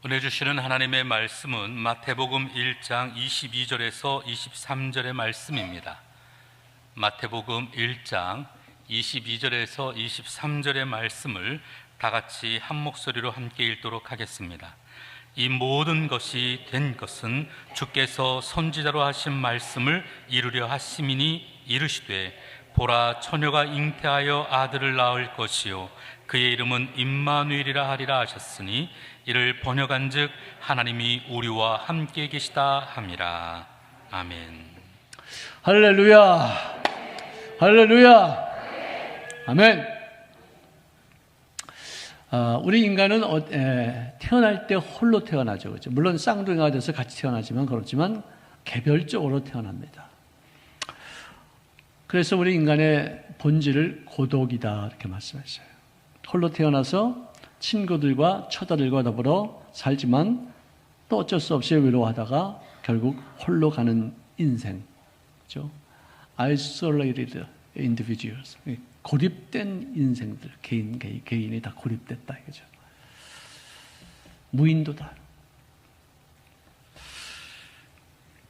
은혜 주시는 하나님의 말씀은 마태복음 1장 22절에서 23절의 말씀입니다. 마태복음 1장 22절에서 23절의 말씀을 다 같이 한 목소리로 함께 읽도록 하겠습니다. 이 모든 것이 된 것은 주께서 선지자로 하신 말씀을 이루려 하심이니 이르시되 보라 처녀가 잉태하여 아들을 낳을 것이요 그의 이름은 임마누엘이라 하리라 하셨으니 이를 번역한즉 하나님이 우리와 함께 계시다 함이라. 아멘. 할렐루야, 할렐루야, 아멘. 우리 인간은 태어날 때 홀로 태어나죠, 그렇죠? 물론 쌍둥이가 돼서 같이 태어나지만 그렇지만 개별적으로 태어납니다. 그래서 우리 인간의 본질을 고독이다 이렇게 말씀했어요. 홀로 태어나서 친구들과 처자들과 더불어 살지만 또 어쩔 수 없이 외로워하다가 결국 홀로 가는 인생, 그렇죠? Isolated individuals, 고립된 인생들, 개인이 다 고립됐다 이거죠. 무인도다.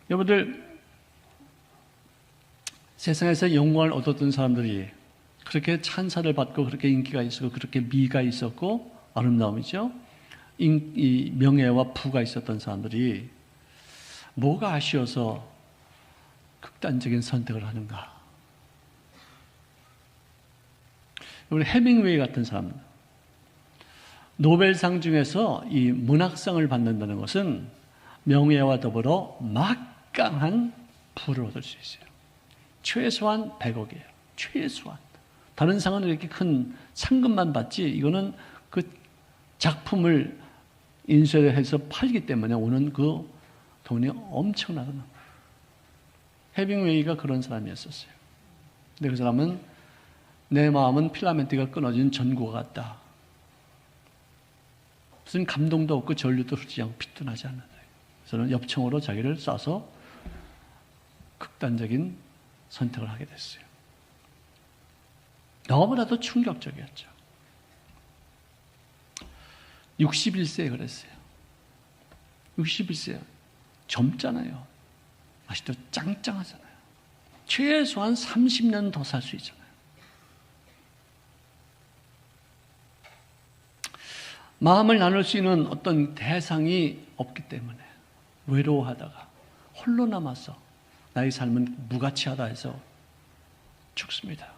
여러분들, 세상에서 영광을 얻었던 사람들이 그렇게 찬사를 받고 그렇게 인기가 있었고 그렇게 미가 있었고 아름다움이죠. 이 명예와 부가 있었던 사람들이 뭐가 아쉬워서 극단적인 선택을 하는가? 우리 해밍웨이 같은 사람, 노벨상 중에서 이 문학상을 받는다는 것은 명예와 더불어 막강한 부를 얻을 수 있어요. 최소한 100억이에요. 최소한. 다른 상은 이렇게 큰 상금만 받지, 이거는 그 작품을 인쇄해서 팔기 때문에 오는 그 돈이 엄청나거든요. 해밍웨이가 그런 사람이었었어요. 근데 그 사람은 내 마음은 필라멘트가 끊어진 전구와 같다. 무슨 감동도 없고 전류도 흐르지 않고 빛도 나지 않는다. 그래서 엽청으로 자기를 쏴서 극단적인 선택을 하게 됐어요. 너무나도 충격적이었죠. 61세에 그랬어요. 61세. 젊잖아요. 아직도 짱짱하잖아요. 최소한 30년 더 살 수 있잖아요. 마음을 나눌 수 있는 어떤 대상이 없기 때문에 외로워하다가 홀로 남아서 나의 삶은 무가치하다 해서 죽습니다.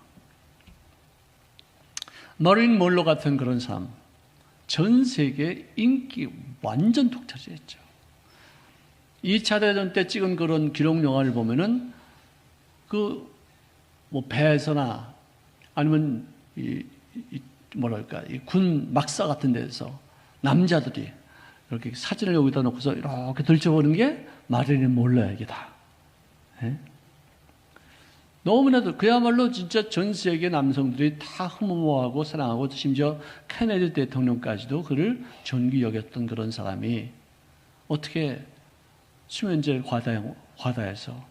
머린 몰로 같은 그런 사람, 전 세계 인기 완전 독차지했죠. 2차 대전 때 찍은 그런 기록 영화를 보면은 배에서나 아니면 이 군 막사 같은 데서 남자들이 이렇게 사진을 여기다 놓고서 이렇게 들춰보는 게 마릴린 몰로 얘기다. 예? 너무나도 그야말로 진짜 전 세계 남성들이 다 흠모하고 사랑하고 심지어 케네디 대통령까지도 그를 존귀 여겼던 그런 사람이 어떻게 수면제 과다해서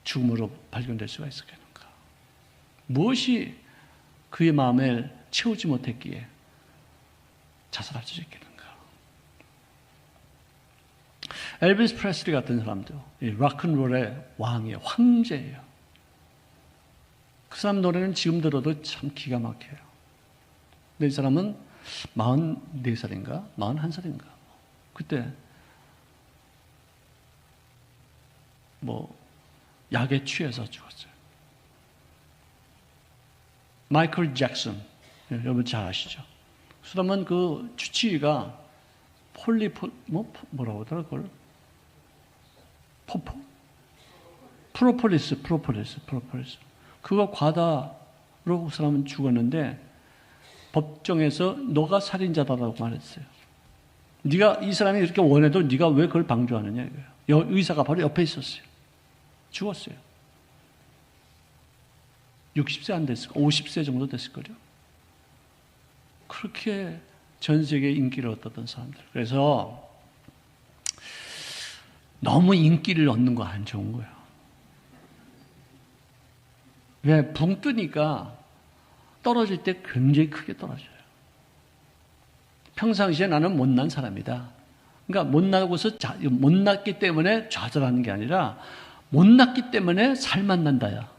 죽음으로 발견될 수가 있었겠는가? 무엇이 그의 마음을 채우지 못했기에 자살할 수 있겠는가? 엘비스 프레슬리 같은 사람도 락앤롤의 왕이에요. 황제예요. 그 사람 노래는 지금 들어도 참 기가 막혀요. 근데 이 사람은 44살인가? 41살인가? 그때 약에 취해서 죽었어요. 마이클 잭슨, 여러분 잘 아시죠? 그 사람은 그 주치의가 뭐라고 하더라 그걸? 프로폴리스. 그거 과다로 그 사람은 죽었는데 법정에서 너가 살인자다라고 말했어요. 네가 이 사람이 이렇게 원해도 네가 왜 그걸 방조하느냐 이거예요. 의사가 바로 옆에 있었어요. 죽었어요. 60세 안 됐을 거예요. 50세 정도 됐을 거죠. 그렇게 전 세계에 인기를 얻었던 사람들. 그래서 너무 인기를 얻는 거 안 좋은 거예요. 왜? 붕 뜨니까 떨어질 때 굉장히 크게 떨어져요. 평상시에 나는 못난 사람이다. 그러니까 못났기 때문에 좌절하는 게 아니라 못났기 때문에 살만 난다야.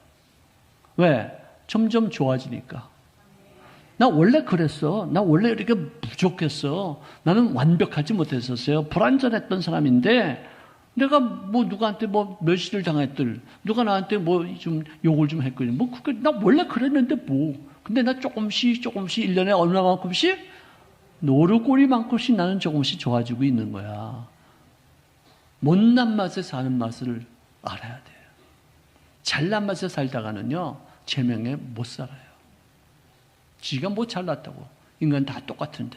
왜? 점점 좋아지니까. 나 원래 그랬어. 나 원래 이렇게 부족했어. 나는 완벽하지 못했었어요. 불완전했던 사람인데 내가 뭐 누구한테 뭐 멸시를 당했들, 누가 나한테 뭐 좀 욕을 좀 했거든. 뭐 그게 나 원래 그랬는데 뭐. 근데 나 조금씩 1년에 얼마만큼씩 노루꼬리만큼씩 나는 조금씩 좋아지고 있는 거야. 못난 맛에 사는 맛을 알아야 돼요. 잘난 맛에 살다가는요, 제명에 못 살아요. 지가 뭐 잘났다고. 인간 다 똑같은데.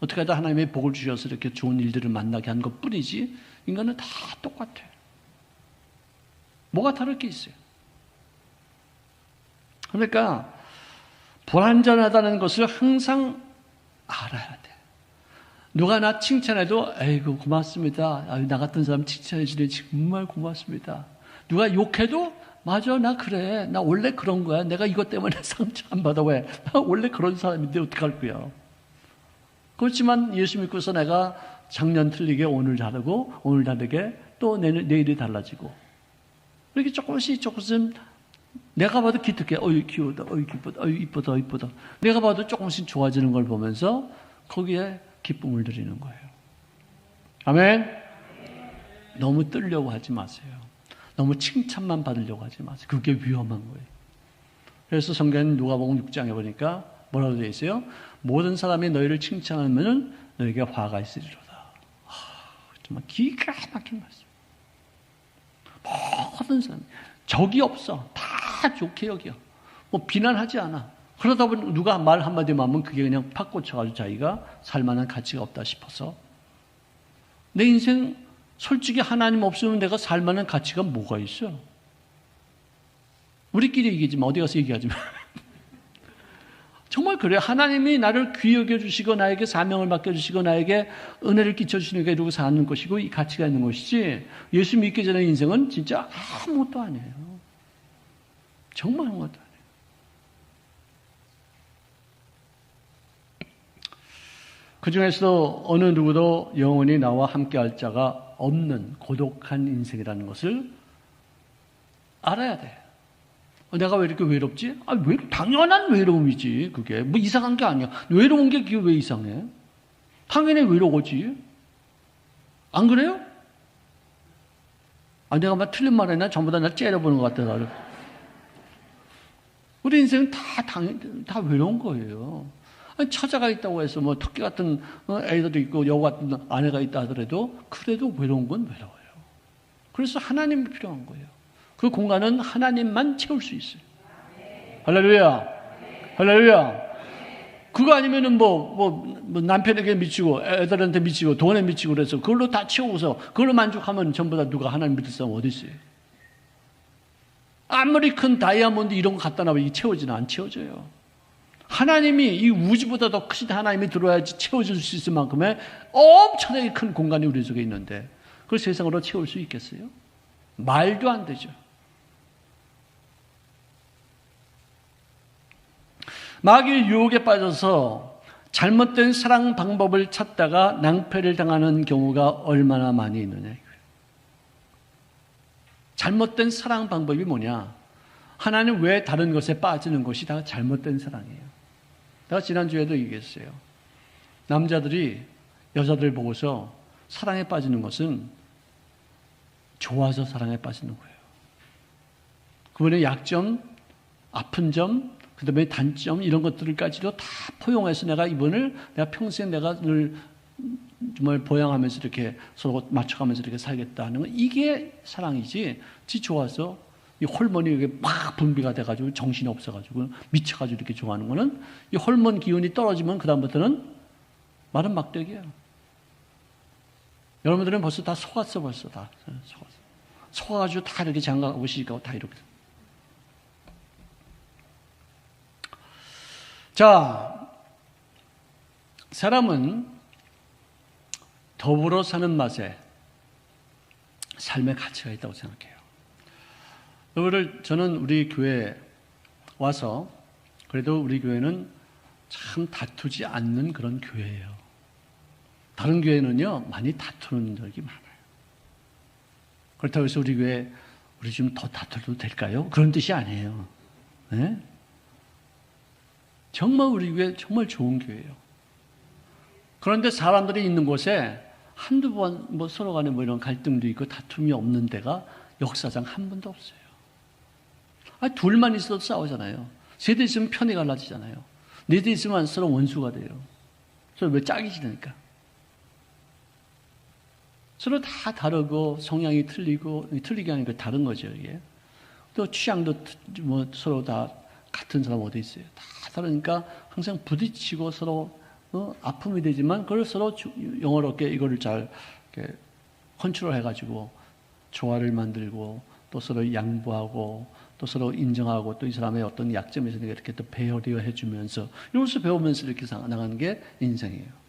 어떻게 하다 하나님의 복을 주셔서 이렇게 좋은 일들을 만나게 한 것 뿐이지, 인간은 다 똑같아요. 뭐가 다를 게 있어요? 그러니까, 불완전하다는 것을 항상 알아야 돼. 누가 나 칭찬해도, 에이구, 고맙습니다. 나 같은 사람 칭찬해 주니 정말 고맙습니다. 누가 욕해도, 맞아, 나 그래. 나 원래 그런 거야. 내가 이것 때문에 상처 안 받아. 왜? 나 원래 그런 사람인데 어떡할 거야. 그렇지만 예수 믿고서 내가 작년 틀리게 오늘 다르고, 오늘 다르게 또 내일이 달라지고. 이렇게 조금씩 내가 봐도 기특해. 어이, 귀여우다. 어이, 기쁘다. 어이, 이쁘다. 이쁘다. 내가 봐도 조금씩 좋아지는 걸 보면서 거기에 기쁨을 드리는 거예요. 아멘? 너무 뜨려고 하지 마세요. 너무 칭찬만 받으려고 하지 마세요. 그게 위험한 거예요. 그래서 성경 누가복음 6장에 보니까 뭐라고 되어 있어요? 모든 사람이 너희를 칭찬하면 너희에게 화가 있으리로다. 정말 기가 막힌 말씀. 모든 사람 적이 없어. 다 좋게 여겨. 뭐 비난하지 않아. 그러다 보니 누가 말 한마디만 하면 그게 그냥 팍 꽂혀가지고 자기가 살만한 가치가 없다 싶어서 내 인생 솔직히 하나님 없으면 내가 살만한 가치가 뭐가 있어? 우리끼리 얘기하지만 어디 가서 얘기하지 마. 정말 그래요. 하나님이 나를 귀히 여겨주시고 나에게 사명을 맡겨주시고 나에게 은혜를 끼쳐주시니까 이러고 사는 것이고 이 가치가 있는 것이지 예수 믿기 전에 인생은 진짜 아무것도 아니에요. 정말 아무것도 아니에요. 그 중에서도 어느 누구도 영원히 나와 함께할 자가 없는 고독한 인생이라는 것을 알아야 돼. 내가 왜 이렇게 외롭지? 당연한 외로움이지. 그게 뭐 이상한 게 아니야. 외로운 게 그게 왜 이상해? 당연히 외로워지. 안 그래요? 내가 막 틀린 말 했나? 전부 다 날 째려보는 것 같아. 나를. 우리 인생은 다 외로운 거예요. 처자가 있다고 해서 뭐 토끼 같은 애들도 있고 여우 같은 아내가 있다 하더라도 그래도 외로운 건 외로워요. 그래서 하나님이 필요한 거예요. 그 공간은 하나님만 채울 수 있어요. 할렐루야. 할렐루야. 그거 아니면은 뭐 남편에게 미치고 애들한테 미치고 돈에 미치고 그래서 그걸로 다 채우고서 그걸로 만족하면 전부 다 누가 하나님 믿을 사람 어디 있어요? 아무리 큰 다이아몬드 이런 거 갖다 놔도 이게 채워지나 안 채워져요. 하나님이 이 우주보다 더 크신 하나님이 들어와야지 채워줄 수 있을 만큼의 엄청나게 큰 공간이 우리 속에 있는데 그걸 세상으로 채울 수 있겠어요? 말도 안 되죠. 마귀의 유혹에 빠져서 잘못된 사랑 방법을 찾다가 낭패를 당하는 경우가 얼마나 많이 있느냐. 잘못된 사랑 방법이 뭐냐? 하나님 외에 다른 것에 빠지는 것이 다 잘못된 사랑이에요. 내가 지난주에도 얘기했어요. 남자들이 여자들 보고서 사랑에 빠지는 것은 좋아서 사랑에 빠지는 거예요. 그분의 약점, 아픈 점, 그 다음에 단점 이런 것들까지도 다 포용해서 내가 평생 내가 늘 정말 보양하면서 이렇게 서로 맞춰가면서 이렇게 살겠다 하는 건 이게 사랑이지. 지 좋아서 이 호르몬이 이게 막 분비가 돼가지고 정신이 없어가지고 미쳐가지고 이렇게 좋아하는 거는 이 호르몬 기운이 떨어지면 그다음부터는 마른 막대기야. 여러분들은 벌써 다 속았어 벌써 다 속았어. 속아가지고 다 이렇게 장가가고 시집가고 다 이렇게. 자, 사람은 더불어 사는 맛에 삶의 가치가 있다고 생각해요. 저는 우리 교회에 와서 그래도 우리 교회는 참 다투지 않는 그런 교회예요. 다른 교회는요, 많이 다투는 적이 많아요. 그렇다고 해서 우리 교회, 우리 좀 더 다투도 될까요? 그런 뜻이 아니에요. 네? 정말 우리 교회 정말 좋은 교회예요. 그런데 사람들이 있는 곳에 한두 번 뭐 서로 간에 뭐 이런 갈등도 있고 다툼이 없는 데가 역사상 한 번도 없어요. 둘만 있어도 싸우잖아요. 셋이 있으면 편이 갈라지잖아요. 넷이 있으면 서로 원수가 돼요. 서로 왜 짝이 지니까. 서로 다 다르고 성향이 틀리고, 틀리게 하니까 다른 거죠, 이게. 또 취향도 뭐 서로 다 같은 사람 어디 있어요. 다 다르니까 항상 부딪히고 서로 아픔이 되지만 그걸 서로 영어롭게 이거를 잘 이렇게 컨트롤 해가지고 조화를 만들고 또 서로 양보하고 또 서로 인정하고 또 이 사람의 어떤 약점이 있으니까 이렇게 또 배려해 주면서 이러면서 배우면서 이렇게 나가는 게 인생이에요.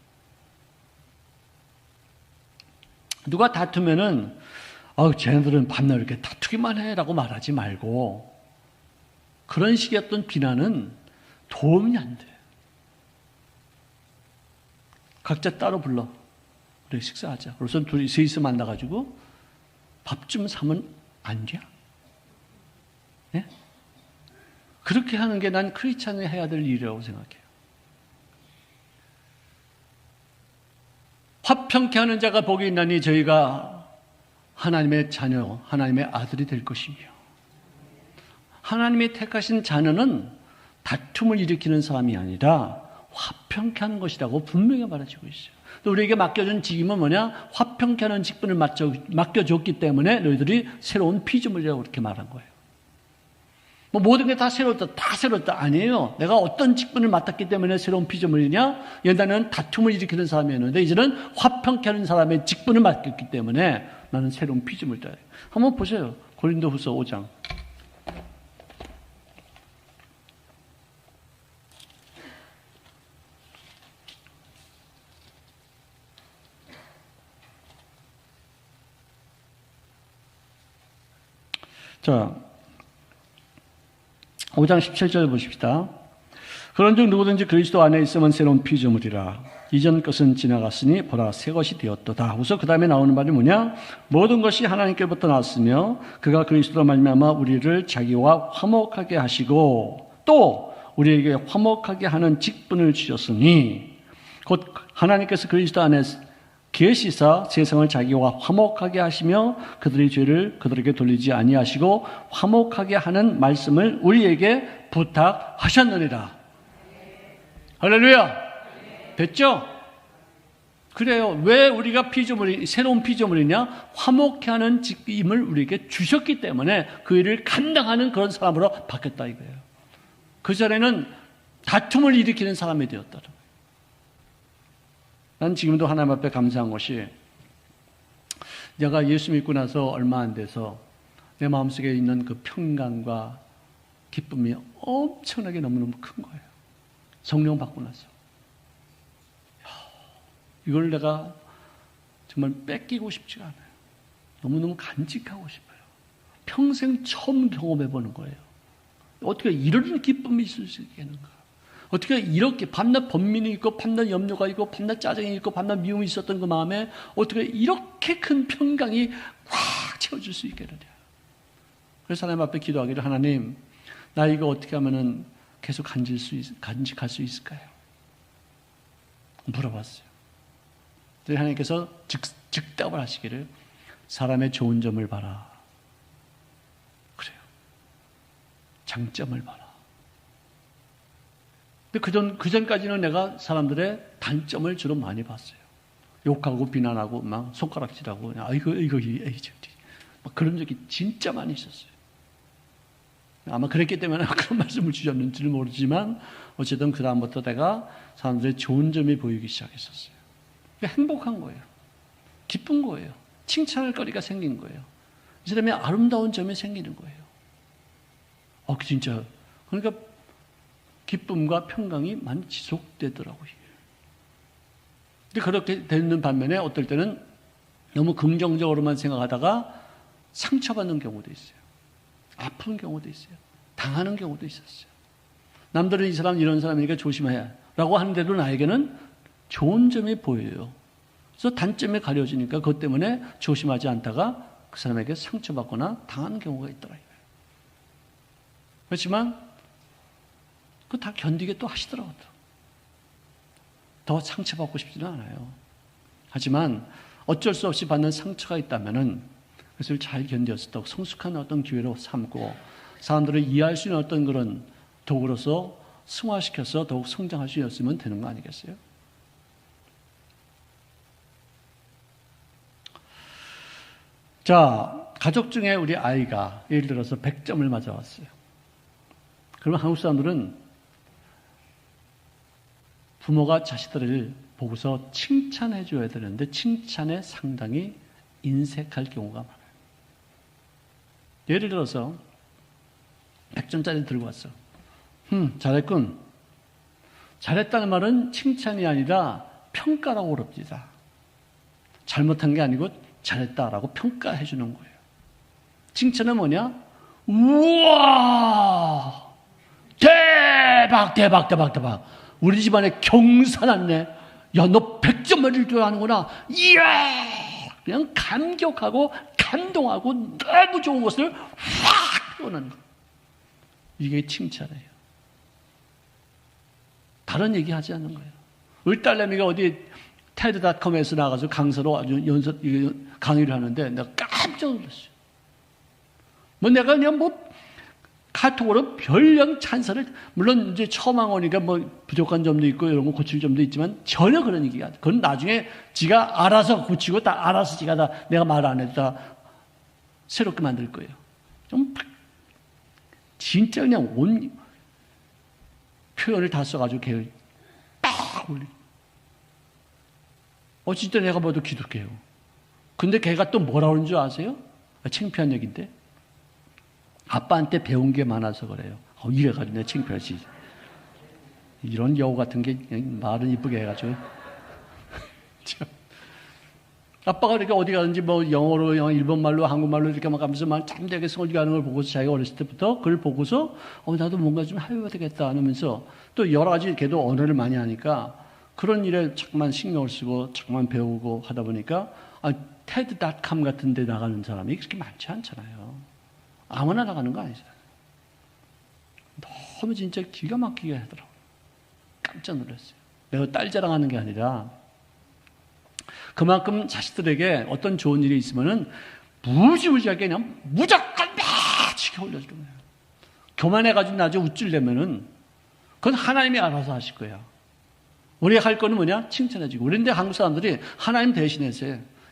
누가 다투면은 쟤네들은 밤낮 이렇게 다투기만 해라고 말하지 말고 그런 식의 어떤 비난은 도움이 안 돼. 각자 따로 불러. 우리 식사하자. 그래서 둘이 셋이서 만나가지고 밥 좀 사면 안 돼? 네? 그렇게 하는 게 난 크리스찬이 해야 될 일이라고 생각해요. 화평케 하는 자가 복이 있나니 저희가 하나님의 자녀, 하나님의 아들이 될 것이며 하나님의 택하신 자녀는 다툼을 일으키는 사람이 아니라 화평케 하는 것이라고 분명히 말해주고 있어요. 또 우리에게 맡겨준 직임은 뭐냐? 화평케 하는 직분을 맡겨줬기 때문에 너희들이 새로운 피조물이라고 그렇게 말한 거예요. 뭐 모든 게 다 새롭다 아니에요. 내가 어떤 직분을 맡았기 때문에 새로운 피조물이냐? 옛날에는 다툼을 일으키는 사람이었는데 이제는 화평케 하는 사람의 직분을 맡겼기 때문에 나는 새로운 피조물이다. 한번 보세요. 고린도후서 5장. 자, 5장 17절 보십시다. 그런즉 누구든지 그리스도 안에 있으면 새로운 피조물이라. 이전 것은 지나갔으니 보라 새 것이 되었도다. 우선 그 다음에 나오는 말이 뭐냐? 모든 것이 하나님께로부터 나왔으며 그가 그리스도로 말미암아 우리를 자기와 화목하게 하시고 또 우리에게 화목하게 하는 직분을 주셨으니 곧 하나님께서 그리스도 안에 계시사 세상을 자기와 화목하게 하시며 그들의 죄를 그들에게 돌리지 아니하시고 화목하게 하는 말씀을 우리에게 부탁하셨느니라. 할렐루야. 됐죠? 그래요. 왜 우리가 새로운 피조물이냐? 화목케 하는 직임을 우리에게 주셨기 때문에 그 일을 감당하는 그런 사람으로 바뀌었다 이거예요. 그 전에는 다툼을 일으키는 사람이 되었다. 난 지금도 하나님 앞에 감사한 것이 내가 예수 믿고 나서 얼마 안 돼서 내 마음속에 있는 그 평강과 기쁨이 엄청나게 너무너무 큰 거예요. 성령 받고 나서. 이걸 내가 정말 뺏기고 싶지가 않아요. 너무너무 간직하고 싶어요. 평생 처음 경험해보는 거예요. 어떻게 이런 기쁨이 있을 수 있겠는가? 어떻게 이렇게 밤낮 번민이 있고 밤낮 염려가 있고 밤낮 짜증이 있고 밤낮 미움이 있었던 그 마음에 어떻게 이렇게 큰 평강이 꽉 채워줄 수 있겠느냐. 그래서 하나님 앞에 기도하기를 하나님 나 이거 어떻게 하면은 계속 간직할 수 있을까요? 물어봤어요. 그래서 하나님께서 즉답을 하시기를 사람의 좋은 점을 봐라. 그래요. 장점을 봐라. 근데 그전까지는 내가 사람들의 단점을 주로 많이 봤어요. 욕하고 비난하고 막 손가락질하고 이거 막 그런 적이 진짜 많이 있었어요. 아마 그랬기 때문에 그런 말씀을 주셨는지는 모르지만 어쨌든 그 다음부터 내가 사람들의 좋은 점이 보이기 시작했었어요. 행복한 거예요. 기쁜 거예요. 칭찬할 거리가 생긴 거예요. 이 사람의 아름다운 점이 생기는 거예요. 진짜 그러니까 기쁨과 평강이 많이 지속되더라고요. 근데 그렇게 되는 반면에 어떨 때는 너무 긍정적으로만 생각하다가 상처받는 경우도 있어요. 아픈 경우도 있어요. 당하는 경우도 있었어요. 남들은 이 사람 이런 사람이니까 조심해야 라고 하는데도 나에게는 좋은 점이 보여요. 그래서 단점에 가려지니까 그것 때문에 조심하지 않다가 그 사람에게 상처받거나 당하는 경우가 있더라고요. 그렇지만 그거 다 견디게 또 하시더라고요. 더 상처받고 싶지는 않아요. 하지만 어쩔 수 없이 받는 상처가 있다면은 그것을 잘 견뎌서 더 성숙한 어떤 기회로 삼고 사람들을 이해할 수 있는 어떤 그런 도구로서 승화시켜서 더욱 성장할 수 있으면 되는 거 아니겠어요? 자, 가족 중에 우리 아이가 예를 들어서 100점을 맞아왔어요. 그러면 한국 사람들은 부모가 자식들을 보고서 칭찬해 줘야 되는데 칭찬에 상당히 인색할 경우가 많아요. 예를 들어서 100점짜리 들고 왔어. 잘했군. 잘했다는 말은 칭찬이 아니라 평가라고 그럽니다. 잘못한 게 아니고 잘했다라고 평가해 주는 거예요. 칭찬은 뭐냐? 우와! 대박, 대박, 대박, 대박. 우리 집안에 경사났네. 야, 너 100점 맞을 줄 아는구나. 이야! 그냥 감격하고 감동하고 너무 좋은 것을 확 표현하는 거예요. 이게 칭찬이에요. 다른 얘기 하지 않는 거예요. 우리 딸내미가 어디 테드닷컴에서 나가서 강사로 아주 강의를 하는데 내가 깜짝 놀랐어요. 뭐 내가 그냥 뭐 카톡으로 별량 찬사를, 물론 이제 처음 한 거니까 뭐 부족한 점도 있고 이런 거 고칠 점도 있지만 전혀 그런 얘기가 안 돼. 그건 나중에 지가 알아서 고치고 다 알아서 지가 다 내가 말 안 했다 새롭게 만들 거예요. 좀 진짜 그냥 온 표현을 다 써가지고 걔를 딱 올리. 진짜 내가 봐도 기독해요. 근데 걔가 또 뭐라 그러는 줄 아세요? 창피한 얘기인데. 아빠한테 배운 게 많아서 그래요. 이래가지고 내가 창피하지. 이런 여우 같은 게 말은 이쁘게 해가지고. 아빠가 이렇게 어디 가든지 뭐 영어로, 일본말로, 한국말로 이렇게 막 하면서 막 참되게 설교하는 걸 보고서 자기가 어렸을 때부터 그걸 보고서 나도 뭔가 좀 해야 되겠다 하면서 또 여러 가지 걔도 언어를 많이 하니까 그런 일에 자꾸만 신경을 쓰고 자꾸만 배우고 하다 보니까 테드닷컴 같은 데 나가는 사람이 그렇게 많지 않잖아요. 아무나 나가는 거 아니잖아요. 너무 진짜 기가 막히게 하더라고요. 깜짝 놀랐어요. 내가 딸 자랑하는 게 아니라 그만큼 자식들에게 어떤 좋은 일이 있으면은 무지무지하게 그냥 무조건 매치게 올려주는 거예요. 교만해가지고 나중에 우쭐대면은 그건 하나님이 알아서 하실 거예요. 우리가 할 거는 뭐냐? 칭찬해주고. 그런데 한국 사람들이 하나님 대신해서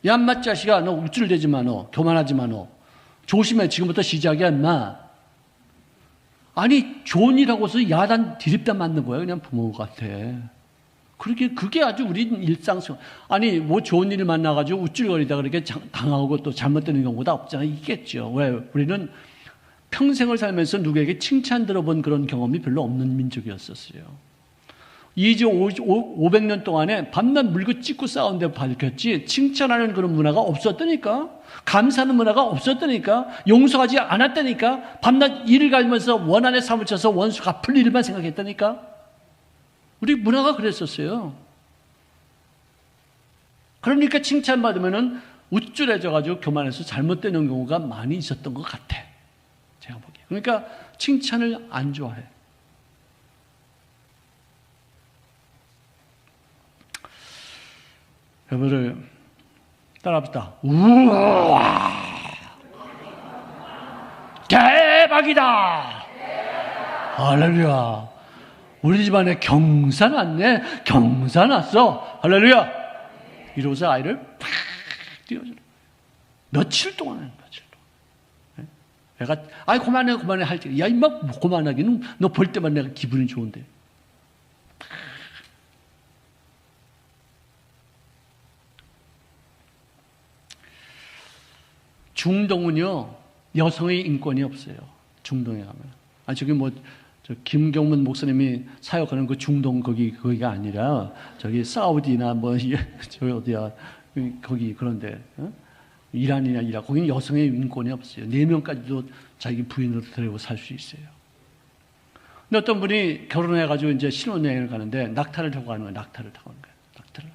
야, 인마 자식아, 너 우쭐대지 마, 너. 교만하지 마, 너. 조심해, 지금부터 시작이야, 인마. 아니, 좋은 일 하고서 야단 디립다 맞는 거야, 그냥 부모 같아. 그게 아주 우리 일상성. 아니, 뭐 좋은 일을 만나가지고 우쭐거리다 그렇게 당하고 또 잘못되는 경우가 없잖아. 있겠죠. 왜? 우리는 평생을 살면서 누구에게 칭찬 들어본 그런 경험이 별로 없는 민족이었었어요. 이제 500년 동안에 밤낮 물고 찢고 싸운데 밝혔지 칭찬하는 그런 문화가 없었다니까. 감사하는 문화가 없었다니까. 용서하지 않았다니까. 밤낮 일을 가지면서 원 안에 사무쳐서 원수 갚을 일만 생각했다니까. 우리 문화가 그랬었어요. 그러니까 칭찬받으면은 우쭐해져가지고 교만해서 잘못되는 경우가 많이 있었던 것 같아. 제가 보기에. 그러니까 칭찬을 안 좋아해. 여러분을 따라합시다. 우와! 대박이다! 할렐루야! 우리 집안에 경사 났네. 경사 났어. 할렐루야. 이러고서 아이를 팍 띄워줘. 며칠 동안 하는 며칠 동안. 애가 그만해 할 때. 야, 임마 그만하기는 너 볼 때만 내가 기분이 좋은데. 중동은요 여성의 인권이 없어요. 중동에 가면. 저기 김경문 목사님이 사역하는 그 중동 거기가 아니라 저기 사우디나 저기 어디야 거기 그런데 이란이나 이라크 거기는 여성의 인권이 없어요. 4명까지도 자기 부인으로 데리고 살 수 있어요. 근데 어떤 분이 결혼해가지고 이제 신혼여행을 가는데 낙타를 타고 가는 거예요. 낙타를 타고 가는 거예요. 낙타를.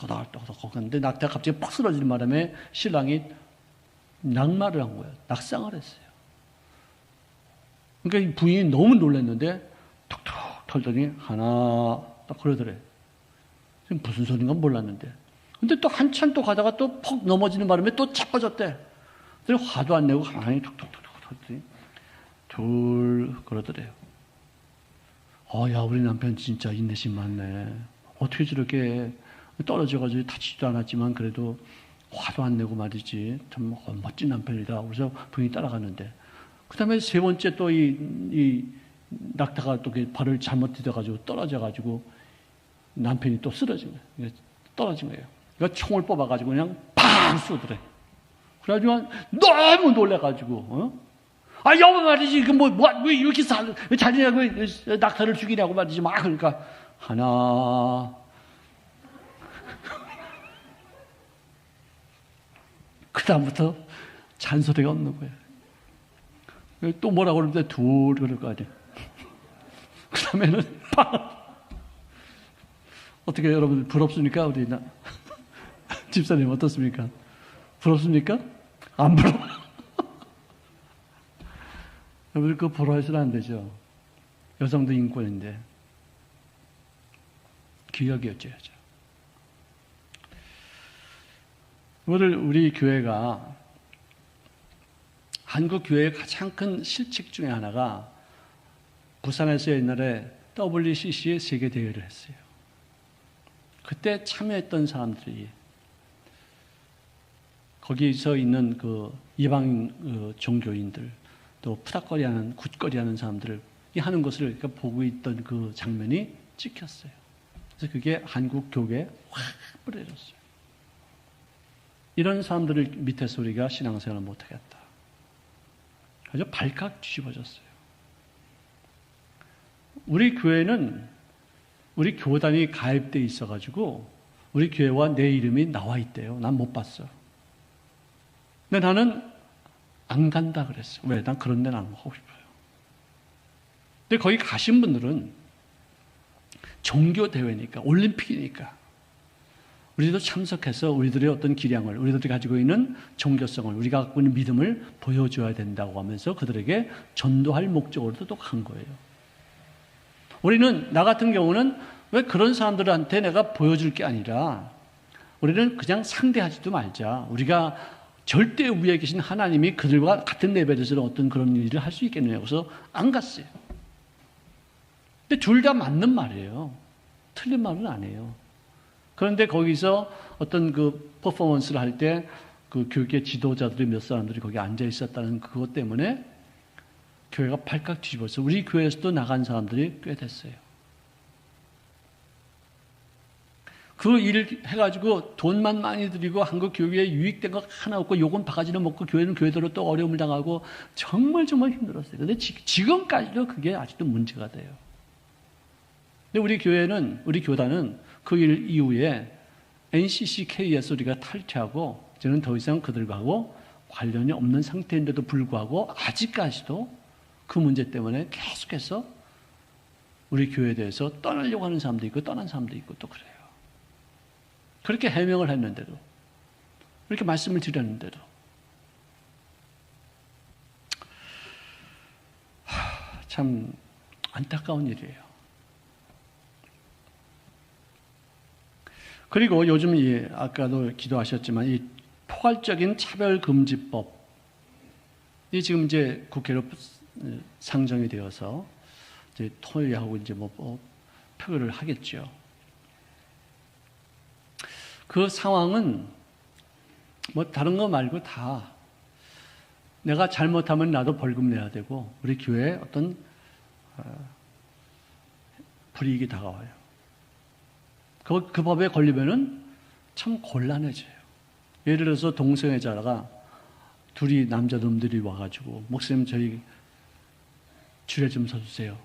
토닥토닥 거는데 낙타가 갑자기 팍 쓰러지는 바람에 신랑이 낙마를 한 거예요. 낙상을 했어요. 그러니까 이 부인이 너무 놀랐는데 툭툭 털더니 하나 딱 그러더래. 지금 무슨 소린가 몰랐는데. 근데 또 한참 또 가다가 또 퍽 넘어지는 바람에 또 자빠졌대. 그래서 화도 안 내고 가만히 툭툭툭툭 털더니 둘 그러더래요. 야, 우리 남편 진짜 인내심 많네. 어떻게 저렇게 떨어져가지고 다치지도 않았지만 그래도 화도 안 내고 말이지. 참 멋진 남편이다. 그래서 부인이 따라가는데. 그 다음에 세 번째 또 이 낙타가 또 발을 잘못 디뎌가지고 떨어져가지고 남편이 또 쓰러진 거예요. 떨어진 거예요. 그러니까 총을 뽑아가지고 그냥 팡 쏘더래. 그래가지고 너무 놀래가지고, 여보 말이지, 왜 이렇게 자리냐고 낙타를 죽이냐고 말이지. 막 그러니까, 하나. 그다음부터 잔소리가 없는 거예요. 또 뭐라고 그러는데 둘 그럴 거 아니에요. 그 다음에는 팡! 어떻게 여러분 부럽습니까? 우리 집사님 어떻습니까? 부럽습니까? 안 부러워. 여러분 그거 부러워해서는 안 되죠. 여성도 인권인데 기억이 어째야죠. 오늘 우리 교회가 한국 교회의 가장 큰 실책 중에 하나가 부산에서 옛날에 WCC의 세계 대회를 했어요. 그때 참여했던 사람들이 거기서 있는 그 이방 종교인들 또 푸닥거리하는 굿거리하는 사람들을 하는 것을 보고 있던 그 장면이 찍혔어요. 그래서 그게 한국 교계에 확 뿌려졌어요. 이런 사람들을 밑에서 우리가 신앙생활을 못하겠다. 아주 발칵 뒤집어졌어요. 우리 교회는 우리 교단이 가입되어 있어가지고 우리 교회와 내 이름이 나와 있대요. 난 못 봤어. 근데 나는 안 간다 그랬어. 왜? 난 그런 데는 안 가고 싶어요. 근데 거기 가신 분들은 종교대회니까, 올림픽이니까 우리도 참석해서 우리들의 어떤 기량을, 우리들이 가지고 있는 종교성을, 우리가 갖고 있는 믿음을 보여줘야 된다고 하면서 그들에게 전도할 목적으로도 또 간 거예요. 우리는, 나 같은 경우는 왜 그런 사람들한테 내가 보여줄 게 아니라 우리는 그냥 상대하지도 말자. 우리가 절대 위에 계신 하나님이 그들과 같은 레벨에서 어떤 그런 일을 할 수 있겠느냐고 해서 안 갔어요. 근데 둘 다 맞는 말이에요. 틀린 말은 아니에요. 그런데 거기서 어떤 그 퍼포먼스를 할 때 그 교육의 지도자들이 몇 사람들이 거기 앉아 있었다는 그것 때문에 교회가 발칵 뒤집어서 우리 교회에서도 나간 사람들이 꽤 됐어요. 그 일을 해가지고 돈만 많이 들이고 한국 교회에 유익된 거 하나 없고 욕은 바가지로 먹고 교회는 교회대로 또 어려움을 당하고 정말 힘들었어요. 근데 지금까지도 그게 아직도 문제가 돼요. 근데 우리 교회는, 우리 교단은 그 일 이후에 NCCK에서 우리가 탈퇴하고 저는 더 이상 그들하고 관련이 없는 상태인데도 불구하고 아직까지도 그 문제 때문에 계속해서 우리 교회에 대해서 떠나려고 하는 사람도 있고 떠난 사람도 있고 또 그래요. 그렇게 해명을 했는데도, 그렇게 말씀을 드렸는데도 참 안타까운 일이에요. 그리고 요즘 아까도 기도하셨지만 이 포괄적인 차별금지법 이 지금 이제 국회로 상정이 되어서 이제 토의하고 이제 표결을 하겠죠. 그 상황은 다른 거 말고 다 내가 잘못하면 나도 벌금 내야 되고 우리 교회에 어떤 불이익이 다가와요. 그 법에 걸리면은 참 곤란해져요. 예를 들어서 동성애자가 둘이 남자놈들이 와가지고 목사님 저희 줄에 좀 서주세요.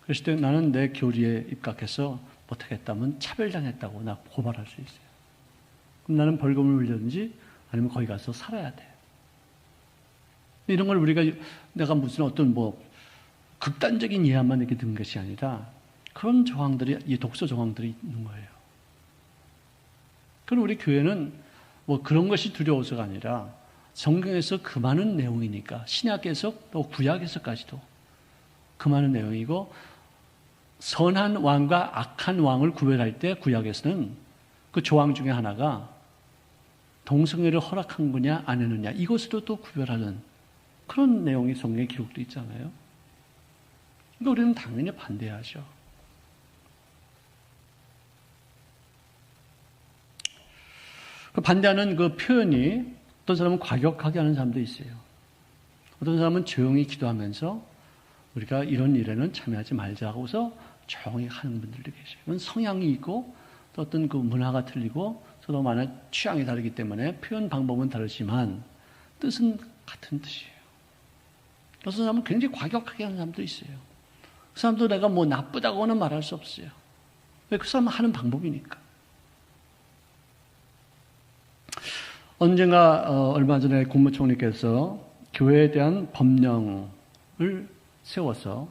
그랬을 때 나는 내 교리에 입각해서 못하겠다면 차별당했다고 나 고발할 수 있어요. 그럼 나는 벌금을 물려든지 아니면 거기 가서 살아야 돼. 이런 걸 내가 무슨 어떤 극단적인 예화만 이렇게 든 것이 아니라 그런 조항들이, 이 독소 조항들이 있는 거예요. 그럼 우리 교회는 뭐 그런 것이 두려워서가 아니라 성경에서 그 많은 내용이니까, 신약에서 또 구약에서까지도 그 많은 내용이고, 선한 왕과 악한 왕을 구별할 때 구약에서는 그 조항 중에 하나가 동성애를 허락한 거냐 안 했느냐, 이것으로 또 구별하는 그런 내용이 성경에 기록되어 있잖아요. 그러니까 우리는 당연히 반대하죠. 그 반대하는 그 표현이 어떤 사람은 과격하게 하는 사람도 있어요. 어떤 사람은 조용히 기도하면서 우리가 이런 일에는 참여하지 말자고서 조용히 하는 분들도 계셔요. 그건 성향이 있고 또 어떤 그 문화가 틀리고 서로 만약 취향이 다르기 때문에 표현 방법은 다르지만 뜻은 같은 뜻이에요. 어떤 사람은 굉장히 과격하게 하는 사람도 있어요. 그 사람도 내가 뭐 나쁘다고는 말할 수 없어요. 왜? 그 사람은 하는 방법이니까. 언젠가 얼마 전에 국무총리께서 교회에 대한 법령을 세워서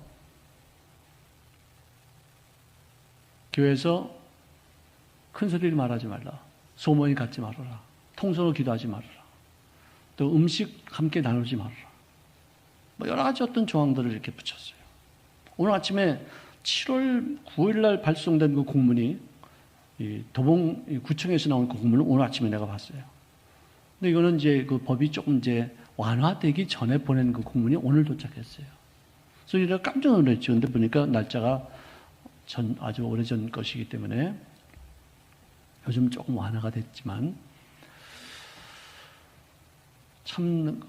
교회에서 큰 소리를 말하지 말라, 소모임 갖지 말아라, 통성으로 기도하지 말아라, 또 음식 함께 나누지 말아라, 뭐 여러 가지 어떤 조항들을 이렇게 붙였어요. 오늘 아침에 7월 9일 날 발송된 그 공문이 도봉 구청에서 나온 그 공문을 오늘 아침에 내가 봤어요. 근데 이거는 이제 그 법이 조금 이제 완화되기 전에 보낸 그 공문이 오늘 도착했어요. 그래서 제가 깜짝 놀랐죠. 근데 보니까 날짜가 아주 오래전 것이기 때문에 요즘 조금 완화가 됐지만 참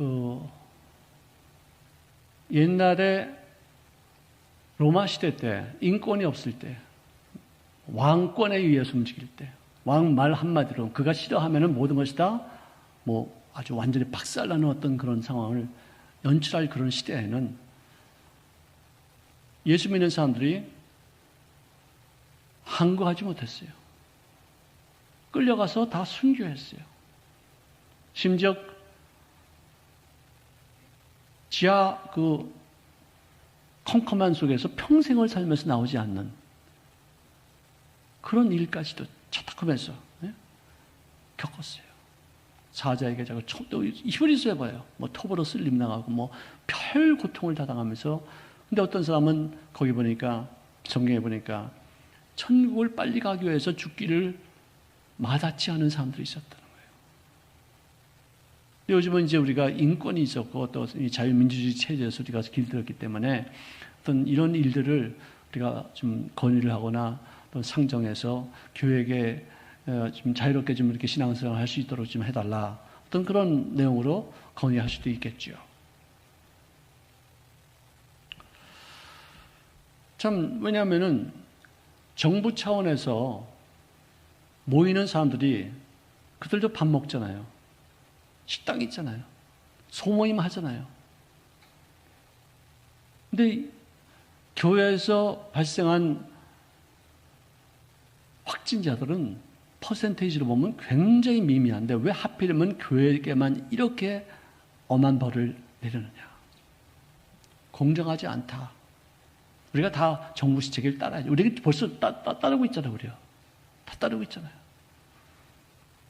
옛날에 로마 시대 때 인권이 없을 때 왕권에 의해서 움직일 때 왕 말 한마디로 그가 싫어하면은 모든 것이 다 뭐 아주 완전히 박살나는 어떤 그런 상황을 연출할 그런 시대에는 예수 믿는 사람들이 항거하지 못했어요. 끌려가서 다 순교했어요. 심지어 지하 그 컴컴한 속에서 평생을 살면서 나오지 않는 그런 일까지도 차탁하면서 겪었어요. 사자에게 자꾸 이효리 쐬봐요. 뭐 톱으로 쓸림 나가고 뭐 별 고통을 다 당하면서. 근데 어떤 사람은 거기 보니까 성경에 보니까 천국을 빨리 가기 위해서 죽기를 마다치 않은 사람들이 있었다는 거예요. 요즘은 이제 우리가 인권이 있었고 또 자유민주주의 체제에서 우리가 길들였기 때문에 어떤 이런 일들을 우리가 좀 건의를 하거나 또 상정해서 교회에게 좀 자유롭게 좀 이렇게 신앙생활을 할 수 있도록 좀 해달라. 어떤 그런 내용으로 건의할 수도 있겠죠. 참, 왜냐하면은 정부 차원에서 모이는 사람들이 그들도 밥 먹잖아요. 식당 있잖아요. 소모임 하잖아요. 근데 교회에서 발생한 확진자들은 퍼센테이지로 보면 굉장히 미미한데 왜 하필이면 교회에게만 이렇게 엄한 벌을 내리느냐. 공정하지 않다. 우리가 다 정부 시책을 따라야죠. 우리가 벌써 따르고 있잖아요. 우리가. 다 따르고 있잖아요.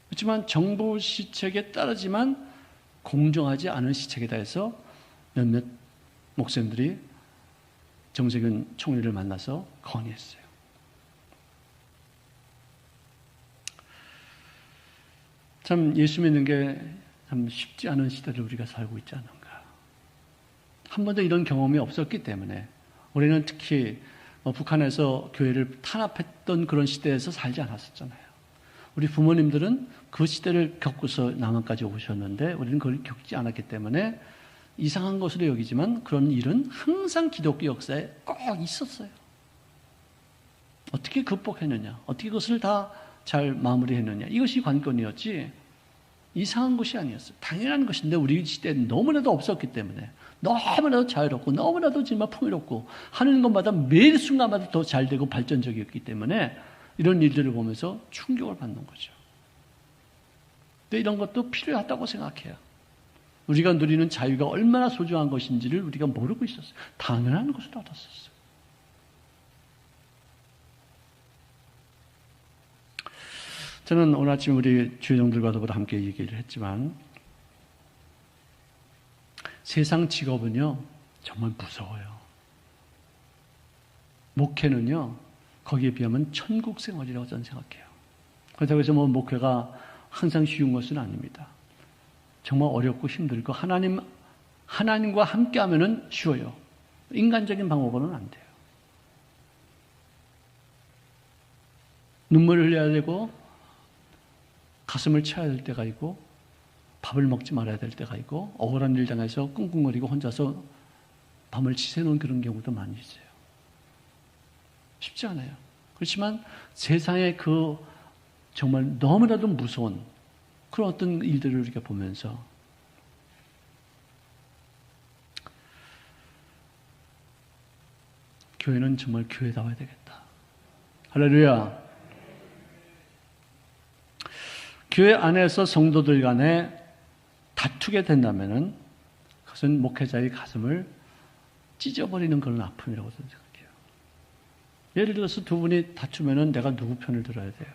그렇지만 정부 시책에 따르지만 공정하지 않은 시책에 대해서 몇몇 목사님들이 정세균 총리를 만나서 건의했어요. 참 예수 믿는 게 참 쉽지 않은 시대를 우리가 살고 있지 않은가. 한 번도 이런 경험이 없었기 때문에 우리는 특히 북한에서 교회를 탄압했던 그런 시대에서 살지 않았었잖아요. 우리 부모님들은 그 시대를 겪고서 남한까지 오셨는데 우리는 그걸 겪지 않았기 때문에 이상한 것으로 여기지만 그런 일은 항상 기독교 역사에 꼭 있었어요. 어떻게 극복했느냐, 어떻게 그것을 다 잘 마무리했느냐, 이것이 관건이었지 이상한 것이 아니었어요. 당연한 것인데 우리 시대에는 너무나도 없었기 때문에 너무나도 자유롭고 너무나도 정말 풍요롭고 하는 것마다 매일 순간마다 더 잘되고 발전적이었기 때문에 이런 일들을 보면서 충격을 받는 거죠. 근데 이런 것도 필요하다고 생각해요. 우리가 누리는 자유가 얼마나 소중한 것인지를 우리가 모르고 있었어요. 당연한 것을 알았었어요. 저는 오늘 아침 우리 주회장들과 더불어 함께 얘기를 했지만 세상 직업은요 정말 무서워요. 목회는요 거기에 비하면 천국 생활이라고 저는 생각해요. 그렇다고 해서 뭐 목회가 항상 쉬운 것은 아닙니다. 정말 어렵고 힘들고 하나님과 함께 하면은 쉬워요. 인간적인 방법으로는 안 돼요. 눈물을 흘려야 되고 가슴을 쳐야 될 때가 있고 밥을 먹지 말아야 될 때가 있고 억울한 일 당해서 끙끙거리고 혼자서 밤을 지새놓은 그런 경우도 많이 있어요. 쉽지 않아요. 그렇지만 세상의 그 정말 너무나도 무서운 그런 어떤 일들을 우리가 보면서 교회는 정말 교회다워야 되겠다. 할렐루야. 교회 안에서 성도들 간에 다투게 된다면은 그것은 목회자의 가슴을 찢어버리는 그런 아픔이라고 저는 생각해요. 예를 들어서 두 분이 다투면은 내가 누구 편을 들어야 돼요?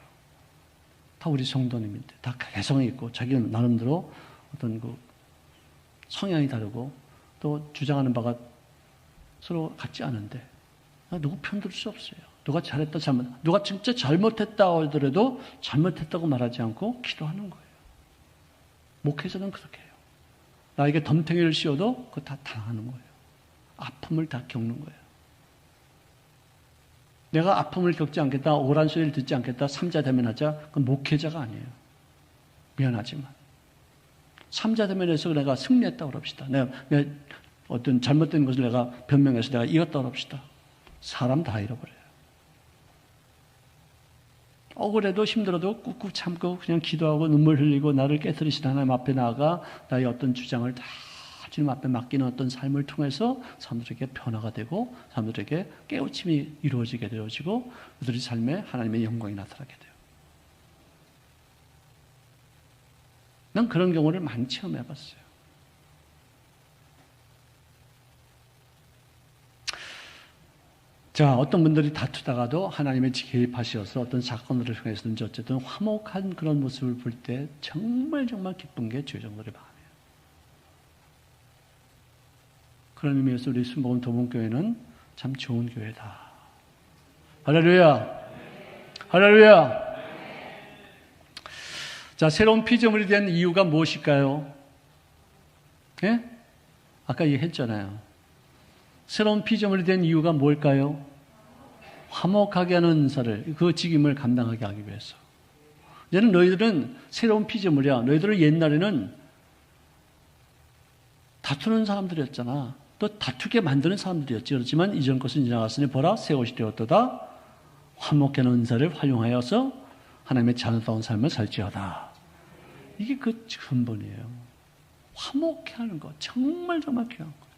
다 우리 성도님인데 다 개성이 있고 자기 나름대로 어떤 그 성향이 다르고 또 주장하는 바가 서로 같지 않은데 누구 편 들 수 없어요. 누가 잘했다 누가 진짜 잘못했다 하더라도 잘못했다고 말하지 않고 기도하는 거예요. 목회자는 그렇게 해요. 나에게 덤탱이를 씌워도 그거 다 당하는 거예요. 아픔을 다 겪는 거예요. 내가 아픔을 겪지 않겠다, 오란 소리를 듣지 않겠다, 삼자대면하자, 그건 목회자가 아니에요. 미안하지만. 삼자대면에서 내가 승리했다고 그럽시다. 내가 어떤 잘못된 것을 내가 변명해서 내가 이겼다고 그럽시다. 사람 다 잃어버려요. 억울해도 힘들어도 꾹꾹 참고 그냥 기도하고 눈물 흘리고 나를 깨뜨리신 하나님 앞에 나아가 나의 어떤 주장을 다 주님 앞에 맡기는 어떤 삶을 통해서 사람들에게 변화가 되고 사람들에게 깨우침이 이루어지게 되어지고 그들의 삶에 하나님의 영광이 나타나게 돼요. 난 그런 경우를 많이 체험해 봤어요. 자, 어떤 분들이 다투다가도 하나님의 개입하셔서 어떤 사건들을 통해서든지 어쨌든 화목한 그런 모습을 볼 때 정말 기쁜 게 주의정들의 마음이에요. 그런 의미에서 우리 순복음 도봉교회는 참 좋은 교회다. 할렐루야! 할렐루야! 자, 새로운 피조물이 된 이유가 무엇일까요? 예? 아까 얘기했잖아요. 새로운 피조물이 된 이유가 뭘까요? 화목하게 하는 은사를, 그 직임을 감당하게 하기 위해서. 이제는 너희들은 새로운 피조물이야. 너희들은 옛날에는 다투는 사람들이었잖아. 또 다투게 만드는 사람들이었지. 그렇지만 이전 것은 지나갔으니 보라, 새 옷이 되었도다. 화목해 하는 은사를 활용하여서 하나님의 자녀다운 삶을 살지어다. 이게 그 근본이에요. 화목해 하는 거. 정말 귀한 거.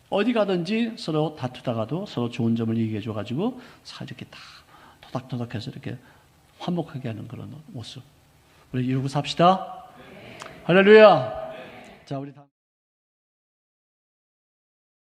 어디 가든지 서로 다투다가도 서로 좋은 점을 얘기해 줘가지고 이렇게 다 토닥토닥해서 이렇게 화목하게 하는 그런 모습. 우리 이루고 삽시다. 할렐루야. 자, 우리 다음.